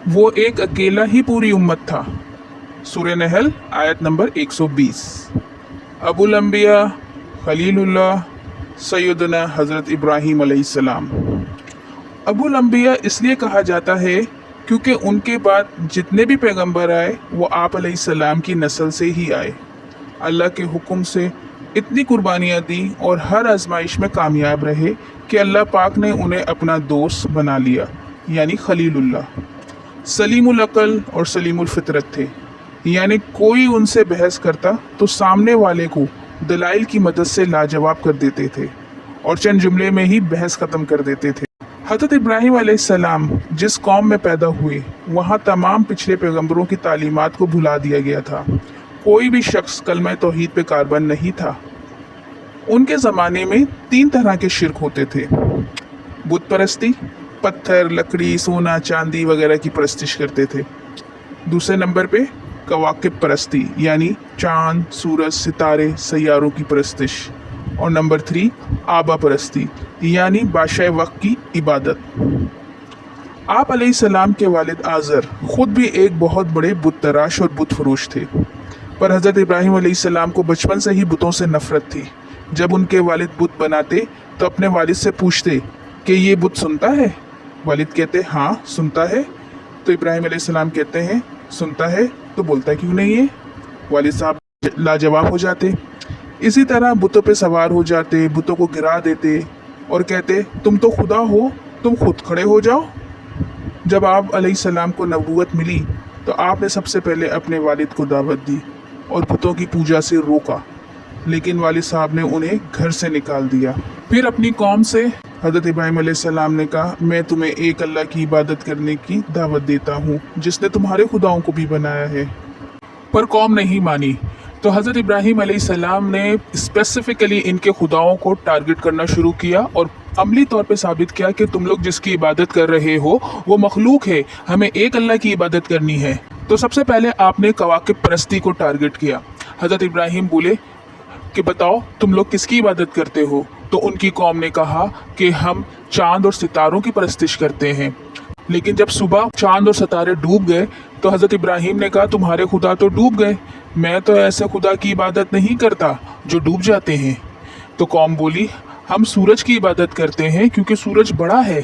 वो एक अकेला ही पूरी उम्मत था। सूरह नहल आयत नंबर 120। अबुल अंबिया खलीलुल्लाह सैयदना हज़रत इब्राहीम अलैहिस्सलाम। अबुल अंबिया इसलिए कहा जाता है क्योंकि उनके बाद जितने भी पैगंबर आए वो आप अलैहिस्सलाम की नस्ल से ही आए। अल्लाह के हुक्म से इतनी कुर्बानियाँ दी और हर आजमाइश में कामयाब रहे कि अल्लाह पाक ने उन्हें अपना दोस्त बना लिया, यानी खलीलुल्लाह। सलीमुल अक़ल और सलीमुल फितरत थे, यानी कोई उनसे बहस करता तो सामने वाले को दलाइल की मदद से लाजवाब कर देते थे और चंद जुमले में ही बहस ख़त्म कर देते थे। हज़रत इब्राहीम अलैहिस्सलाम जिस कौम में पैदा हुए वहाँ तमाम पिछले पैगंबरों की तालीमात को भुला दिया गया था। कोई भी शख्स कलमा तौहीद पे कारबंद नहीं था। उनके ज़माने में 3 तरह के शिरक होते थे। बुत परस्ती, पत्थर, लकड़ी, सोना, चांदी वगैरह की परस्तिश करते थे। दूसरे नंबर पे कवाकिब परस्ती, यानी चांद, सूरज, सितारे, सैयारों की परस्तिश। और नंबर 3 आबा परस्ती, यानी बादशाह वक्त की इबादत। आप अलैहिस्सलाम के वालिद आज़र ख़ुद भी एक बहुत बड़े बुत तराश और बुत फरोश थे, पर हज़रत इब्राहीम अलैहिस्सलाम को बचपन से ही बुतों से नफ़रत थी। जब उनके वालिद बुत बनाते तो अपने वालिद से पूछते कि ये बुत सुनता है? वालिद कहते हाँ सुनता है। तो इब्राहीम अलैहिस्सलाम कहते हैं सुनता है तो बोलता क्यों नहीं है? वालिद साहब लाजवाब हो जाते। इसी तरह बुतों पे सवार हो जाते, बुतों को गिरा देते और कहते तुम तो खुदा हो, तुम खुद खड़े हो जाओ। जब आप अलैहिस्सलाम को नबूवत मिली तो आपने सबसे पहले अपने वालिद को दावत दी और बुतों की पूजा से रोका, लेकिन वालिद साहब ने उन्हें घर से निकाल दिया। फिर अपनी कौम से हज़रत इब्राहीम अलैहिस्सलाम ने कहा मैं तुम्हें एक अल्लाह की इबादत करने की दावत देता हूँ जिसने तुम्हारे खुदाओं को भी बनाया है, पर कौम नहीं मानी। तो हज़रत इब्राहीम अलैहिस्सलाम ने स्पेसिफ़िकली इनके खुदाओं को टारगेट करना शुरू किया और अमली तौर पे साबित किया कि तुम लोग जिसकी इबादत कर रहे हो वो मखलूक है, हमें एक अल्लाह की इबादत करनी है। तो सबसे पहले आपने कवाकिब परस्ती को टारगेट किया। हज़रत इब्राहीम बोले कि बताओ तुम लोग किसकी इबादत करते हो? तो उनकी कौम ने कहा कि हम चांद और सितारों की परस्तिश करते हैं। लेकिन जब सुबह चांद और सितारे डूब गए तो हज़रत इब्राहीम ने कहा तुम्हारे खुदा तो डूब गए, मैं तो ऐसे खुदा की इबादत नहीं करता जो डूब जाते हैं। तो कौम बोली हम सूरज की इबादत करते हैं क्योंकि सूरज बड़ा है।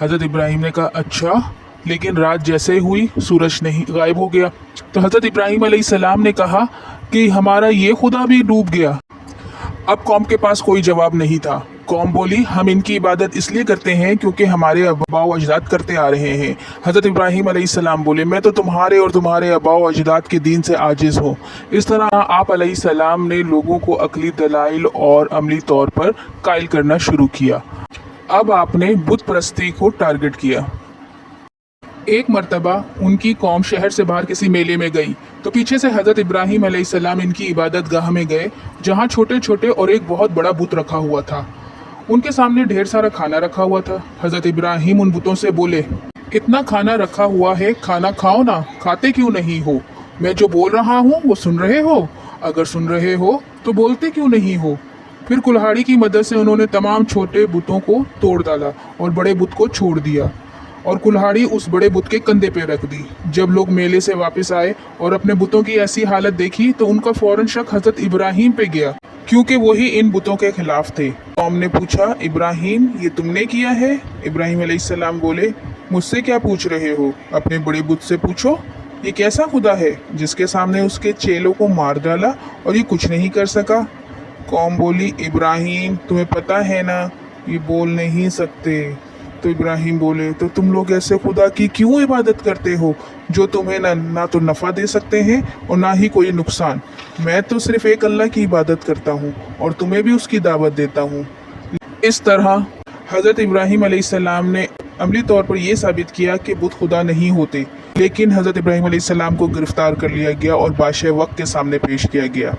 हज़रत इब्राहीम ने कहा अच्छा, लेकिन रात जैसे हुई सूरज नहीं, गायब हो गया। तो हज़रत इब्राहीम अलैहिस्सलाम ने कहा कि हमारा ये खुदा भी डूब गया। अब कौम के पास कोई जवाब नहीं था। कौम बोली हम इनकी इबादत इसलिए करते हैं क्योंकि हमारे आबाओ अजदाद करते आ रहे हैं। हज़रत इब्राहीम अलैहिस्सलाम बोले मैं तो तुम्हारे और तुम्हारे आबाओ अजदाद के दीन से आजिज़ हूँ। इस तरह आप अलैहिस्सलाम ने लोगों को अकली दलाइल और अमली तौर पर कायल करना शुरू किया। अब आपने बुत परस्ती को टारगेट किया। एक मर्तबा उनकी कौम शहर से बाहर किसी मेले में गई तो पीछे से हज़रत इब्राहीम अलैहिस्सलाम इनकी इबादत गाह में गए जहाँ छोटे छोटे और एक बहुत बड़ा बुत रखा हुआ था। उनके सामने ढेर सारा खाना रखा हुआ था। हज़रत इब्राहीम उन बुतों से बोले इतना खाना रखा हुआ है, खाना खाओ ना, खाते क्यों नहीं हो? मैं जो बोल रहा हूँ वो सुन रहे हो? अगर सुन रहे हो तो बोलते क्यों नहीं हो? फिर कुल्हाड़ी की मदद से उन्होंने तमाम छोटे बुतों को तोड़ डाला और बड़े बुत को छोड़ दिया और कुल्हाड़ी उस बड़े बुत के कंधे पे रख दी। जब लोग मेले से वापस आए और अपने बुतों की ऐसी हालत देखी तो उनका फौरन शक हज़रत इब्राहीम पे गया क्योंकि वही इन बुतों के खिलाफ थे। कौम ने पूछा इब्राहीम ये तुमने किया है? इब्राहीम अलैहिस्सलाम बोले मुझसे क्या पूछ रहे हो, अपने बड़े बुत से पूछो। ये कैसा खुदा है जिसके सामने उसके चेलों को मार डाला और ये कुछ नहीं कर सका? कौम बोली इब्राहीम तुम्हें पता है ना ये बोल नहीं सकते। तो इब्राहीम बोले तो तुम लोग ऐसे खुदा की क्यों इबादत करते हो जो तुम्हें ना तो नफ़ा दे सकते हैं और ना ही कोई नुकसान? मैं तो सिर्फ एक अल्लाह की इबादत करता हूँ और तुम्हें भी उसकी दावत देता हूँ। इस तरह हज़रत इब्राहीम अलैहिस्सलाम ने अमली तौर पर यह साबित किया कि बुत खुदा नहीं होते। लेकिन हज़रत इब्राहीम अलैहिस्सलाम को गिरफ्तार कर लिया गया और बादशाह वक्त के सामने पेश किया गया।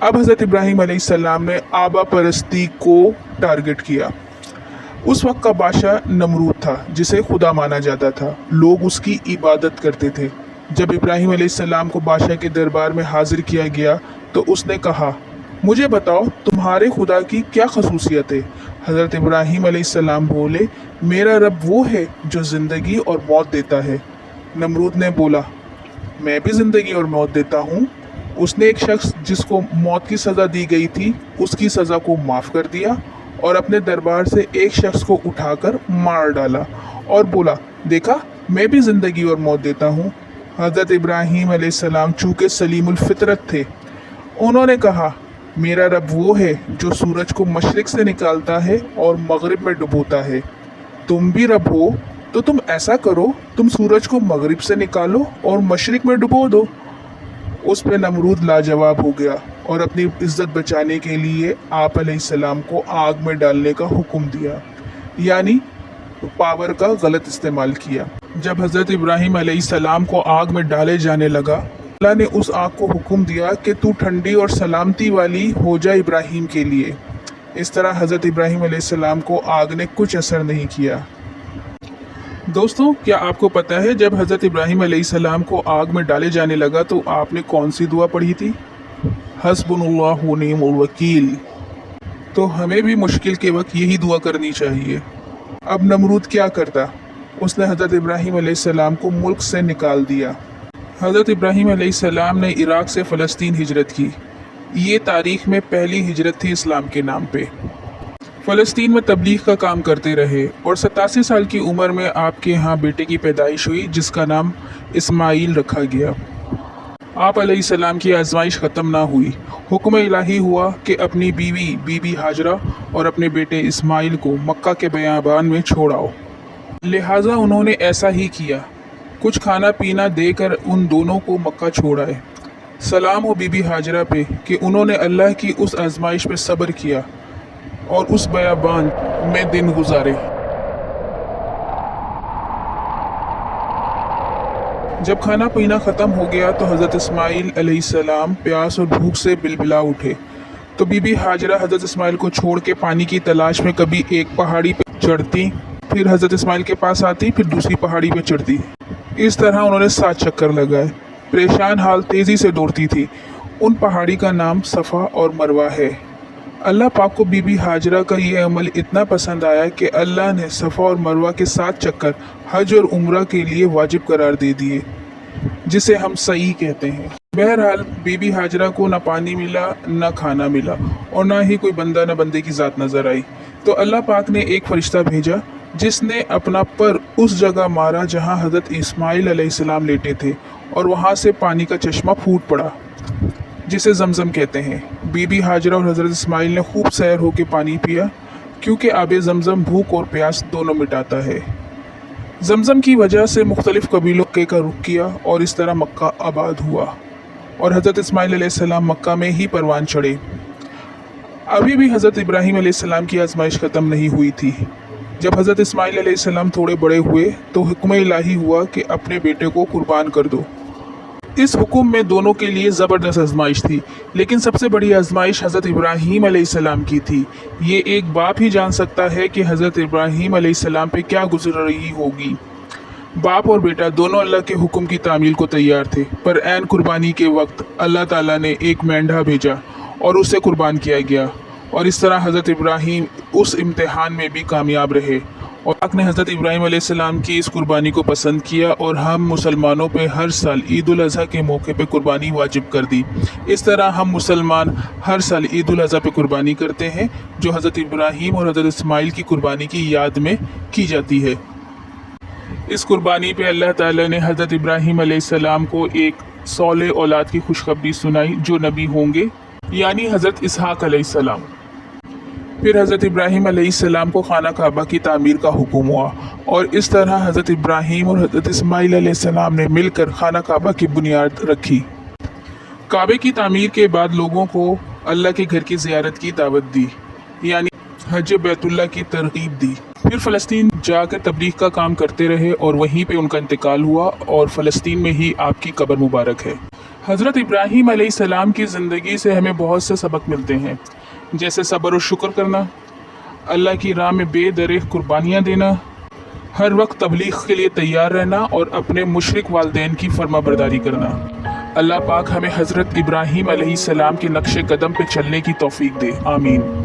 अब हज़रत इब्राहीम अलैहिस्सलाम ने आबा परस्ती को टारगेट किया। उस वक्त का बादशाह नमरूद था जिसे खुदा माना जाता था। लोग उसकी इबादत करते थे। जब इब्राहीम अलैहिस्सलाम को बादशाह के दरबार में हाजिर किया गया तो उसने कहा मुझे बताओ तुम्हारे खुदा की क्या खसूसियत है? हज़रत इब्राहीम अलैहिस्सलाम बोले मेरा रब वो है जो ज़िंदगी और मौत देता है, नमरूद ने बोला, मैं भी ज़िंदगी और मौत देता हूँ। उसने एक शख्स जिसको मौत की सज़ा दी गई थी उसकी सज़ा को माफ़ कर दिया और अपने दरबार से एक शख्स को उठाकर मार डाला और बोला, देखा मैं भी ज़िंदगी और मौत देता हूँ। हज़रत इब्राहीम अलैहिस्सलाम चूँकि सलीमुल फितरत थे, उन्होंने कहा, मेरा रब वो है जो सूरज को मशरिक से निकालता है और मगरिब में डुबोता है। तुम भी रब हो तो तुम ऐसा करो, तुम सूरज को मगरिब से निकालो और मशरिक में डुबो दो। उस पर नमरूद लाजवाब हो गया और अपनी इज्जत बचाने के लिए आप अलैहिस्सलाम को आग में डालने का हुक्म दिया, यानी पावर का गलत इस्तेमाल किया। जब हज़रत इब्राहीम अलैहिस्सलाम को आग में डाले जाने लगा, अल्लाह ने उस आग को हुक्म दिया कि तू ठंडी और सलामती वाली हो जा इब्राहीम के लिए। इस तरह हज़रत इब्राहीम अलैहिस्सलाम को आग ने कुछ असर नहीं किया। दोस्तों, क्या आपको पता है जब हज़रत इब्राहीम अलैहिस्सलाम को आग में डाले जाने लगा तो आपने कौन सी दुआ पढ़ी थी? हस्बुनल्लाहु व निअमल वकील। तो हमें भी मुश्किल के वक्त यही दुआ करनी चाहिए। अब नमरूद क्या करता? उसने हज़रत इब्राहीम अलैहिस्सलाम को मुल्क से निकाल दिया। हज़रत इब्राहीम अलैहिस्सलाम ने इराक़ से फ़लस्तीन हिजरत की। ये तारीख़ में पहली हिजरत थी इस्लाम के नाम पे। फ़लस्तीन में तबलीग का काम करते रहे और 87 साल की उम्र में आपके यहाँ बेटे की पैदाइश हुई जिसका नाम इस्माइल रखा गया। आप अलैहिस्सलाम की आजमाइश ख़त्म ना हुई। हुक्म इलाही हुआ कि अपनी बीबी हाजरा और अपने बेटे इस्माइल को मक्का के बियाबान में छोड़ाओ। लिहाजा उन्होंने ऐसा ही किया। कुछ खाना पीना देकर उन दोनों को मक्का छोड़ाए। सलाम हो बीबी हाजरा पे कि उन्होंने अल्लाह की उस आजमाइश पे सब्र किया और उस बियाबान में दिन गुजारे। जब खाना पीना ख़त्म हो गया तो हज़रत इस्माइल अलैहिस्सलाम प्यास और भूख से बिलबिला उठे। तो बीबी हाजरा हज़रत इस्माइल को छोड़ के पानी की तलाश में कभी एक पहाड़ी पर चढ़ती, फिर हज़रत इस्माइल के पास आती, फिर दूसरी पहाड़ी पर चढ़ती। इस तरह उन्होंने 7 चक्कर लगाए। परेशान हाल तेज़ी से दौड़ती थी। उन पहाड़ी का नाम सफ़ा और मरवा है। अल्लाह पाक को बीबी हाजरा का ये अमल इतना पसंद आया कि अल्लाह ने सफ़ा और मरवा के 7 चक्कर हज और उम्रा के लिए वाजिब करार दे दिए, जिसे हम सही कहते हैं। बहरहाल बीबी हाजरा को ना पानी मिला, ना खाना मिला और ना ही कोई बंदा न बंदे की ज़ात नज़र आई। तो अल्लाह पाक ने एक फ़रिश्ता भेजा जिसने अपना पर उस जगह मारा जहाँ हज़रत इस्माइल अलैहिस्सलाम लेटे थे और वहाँ से पानी का चश्मा फूट पड़ा, जिसे ज़मज़म कहते हैं। बीबी हाजरा और हज़रत इस्माइल ने खूब सैर होकर पानी पिया, क्योंकि आबे ज़मज़म भूख और प्यास दोनों मिटाता है। ज़मज़म की वजह से मुख्तलिफ़ कबीलों का रुख किया और इस तरह मक्का आबाद हुआ और हज़रत इस्माइल अलैहिस्सलाम मक्का में ही परवान चढ़े। अभी भी हज़रत इब्राहीम अलैहिस्सलाम की आजमाइश ख़त्म नहीं हुई थी। जब हज़रत इस्माइल अलैहिस्सलाम थोड़े बड़े हुए तो हुक्म इलाही हुआ कि अपने बेटे को कुर्बान कर दो। इस हुक्म में दोनों के लिए ज़बरदस्त आजमाइश थी, लेकिन सबसे बड़ी आजमाइश हज़रत इब्राहीम अलैहिस्सलाम की थी। ये एक बाप ही जान सकता है कि हज़रत इब्राहीम अलैहिस्सलाम पे क्या गुजर रही होगी। बाप और बेटा दोनों अल्लाह के हुक्म की तामील को तैयार थे, पर ऐन कुर्बानी के वक्त अल्लाह ताला ने एक मेंढा भेजा और उसे कुर्बान किया गया और इस तरह हज़रत इब्राहीम उस इम्तिहान में भी कामयाब रहे और पाक ने हज़रत इब्राहीम अलैहिस्सलाम की इस कुर्बानी को पसंद किया और हम मुसलमानों पे हर साल ईद उल अज़हा के मौके पे कुर्बानी वाजिब कर दी। इस तरह हम मुसलमान हर साल ईद उल अज़हा पे कुर्बानी करते हैं, जो हज़रत इब्राहीम और हज़रत इस्माइल की कुर्बानी की याद में की जाती है। इस कुर्बानी पे अल्लाह ताला ने हज़रत इब्राहीम अलैहिस्सलाम को एक सौले औलाद की खुशखबरी सुनाई जो नबी होंगे, यानी हज़रत इसहाक़ अलैहिस्सलाम। फिर हज़रत इब्राहीम अलैहिस्सलाम को खाना काबा की तामीर का हुक्म हुआ और इस तरह हज़रत इब्राहीम और हज़रत इस्माइल अलैहिस्सलाम ने मिलकर खाना काबा की बुनियाद रखी। काबे की तामीर के बाद लोगों को अल्लाह के घर की ज़ियारत की दावत दी, यानी हज बैतुल्लाह की तरगीब दी। फिर फ़लस्तीन जाकर तबलीग का काम करते रहे और वहीं पे उनका इंतकाल हुआ और फ़लस्तीन में ही आपकी कब्र मुबारक है। हज़रत इब्राहीम अलैहिस्सलाम की ज़िंदगी से हमें बहुत से सबक मिलते हैं, जैसे सब्र और शुक्र करना, अल्लाह की राह में बेदरेख कुर्बानियाँ देना, हर वक्त तबलीग के लिए तैयार रहना और अपने मुशरिक वालिदैन की फरमाबरदारी करना। अल्लाह पाक हमें हज़रत इब्राहीम अलैहिस्सलाम के नक्शे कदम पे चलने की तौफीक दे। आमीन।